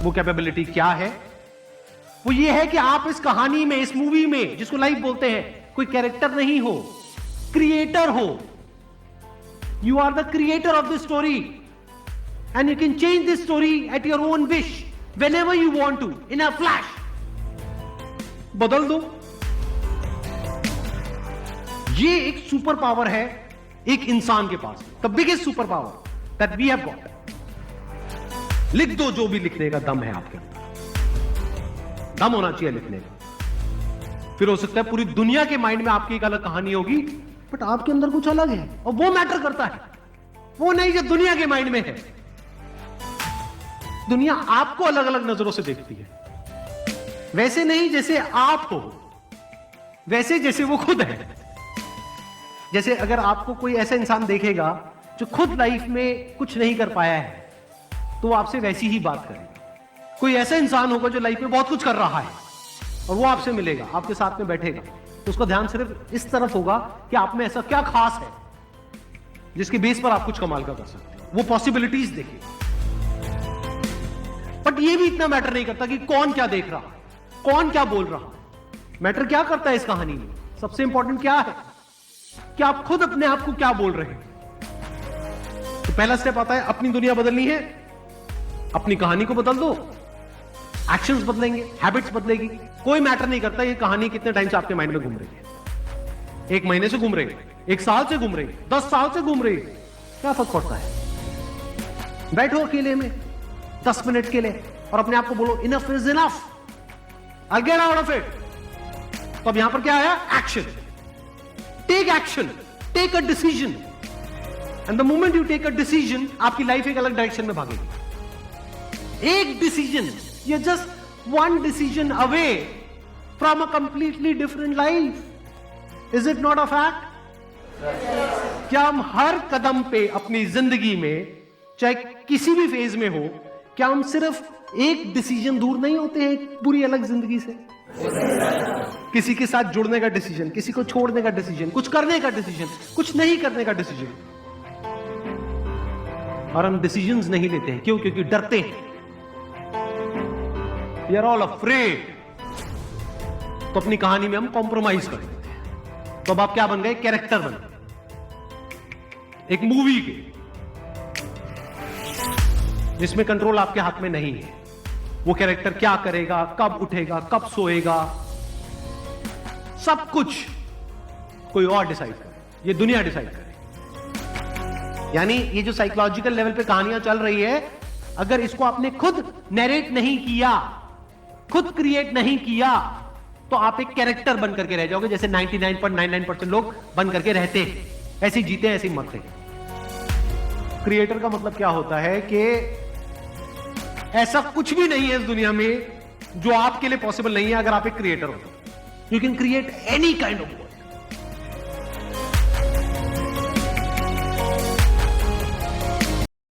वो कैपेबिलिटी क्या है? वो ये है कि आप इस कहानी में, इस मूवी में, जिसको लाइफ बोलते हैं, कोई कैरेक्टर नहीं हो, क्रिएटर हो। You are the creator of the story and you can change the story at your own wish whenever you want to, in a flash. बदल दो। ये एक सुपर पावर है एक इंसान के पास, the biggest super power that we have got. लिख दो जो भी लिखने का दम है आपके अंदर, दम होना चाहिए लिखने का। फिर हो सकता है पूरी दुनिया के माइंड में आपकी एक अलग कहानी होगी, बट आपके अंदर कुछ अलग है और वो मैटर करता है। वो नहीं जो दुनिया के माइंड में है। दुनिया आपको अलग अलग नजरों से देखती है, वैसे नहीं जैसे आप हो, वैसे जैसे वो खुद है। जैसे अगर आपको कोई ऐसा इंसान देखेगा जो खुद लाइफ में कुछ नहीं कर पाया है, तो वो आपसे वैसी ही बात करेगा। कोई ऐसा इंसान होगा जो लाइफ में बहुत कुछ कर रहा है और वो आपसे मिलेगा, आपके साथ में बैठेगा, तो उसका ध्यान सिर्फ इस तरफ होगा कि आप में ऐसा क्या खास है जिसके बेस पर आप कुछ कमाल का कर सकते हो। वो पॉसिबिलिटीज देखिए। बट ये भी इतना मैटर नहीं करता कि कौन क्या देख रहा है, कौन क्या बोल रहा है। मैटर क्या करता है इस कहानी में? सबसे इंपॉर्टेंट क्या है कि आप खुद अपने आप को क्या बोल रहे हैं। तो पहला स्टेप आता है, अपनी दुनिया बदलनी है, अपनी कहानी को बदल दो। एक्शंस बदलेंगे, हैबिट्स बदलेगी। कोई मैटर नहीं करता ये कहानी कितने टाइम से आपके माइंड में घूम रही है। 1 महीने से घूम रही है, 1 साल से घूम रही है, 10 साल से घूम रही है, क्या फर्क पड़ता है? बैठो अकेले में 10 मिनट के लिए और अपने आप को बोलो enough is enough, I get out of it. तो अब यहां पर क्या आया? Action. Take action, take a decision. And the moment you take a decision, आपकी लाइफ एक अलग डायरेक्शन में भागेगी। एक decision, you're just one decision away from a completely different life. Is it not a fact? क्या हम हर कदम पे अपनी जिंदगी में, चाहे किसी भी फेज में हो, क्या हम सिर्फ एक डिसीजन दूर नहीं होते हैं एक पूरी अलग जिंदगी से? किसी के साथ जुड़ने का डिसीजन, किसी को छोड़ने का डिसीजन, कुछ करने का डिसीजन, कुछ नहीं करने का डिसीजन। और हम डिसीजंस नहीं लेते हैं, क्यों? क्योंकि डरते हैं। We are all afraid. तो अपनी कहानी में हम कॉम्प्रोमाइज कर देते हैं। तो अब आप क्या बन गए? कैरेक्टर बन गए एक मूवी के, जिसमें कंट्रोल आपके हाथ में नहीं है। वो कैरेक्टर क्या करेगा, कब उठेगा, कब सोएगा, सब कुछ कोई और डिसाइड करे, ये दुनिया डिसाइड करे। यानी ये जो साइकोलॉजिकल लेवल पे कहानियां चल रही है, अगर इसको आपने खुद नैरेट नहीं किया, खुद क्रिएट नहीं किया, तो आप एक कैरेक्टर बन करके रह जाओगे, जैसे 99.99% लोग बन करके रहते हैं। ऐसे ही जीते, ऐसे ही मरते हैं। क्रिएटर का मतलब क्या होता है कि ऐसा कुछ भी नहीं है इस दुनिया में जो आपके लिए पॉसिबल नहीं है अगर आप एक क्रिएटर हो। You can create any kind of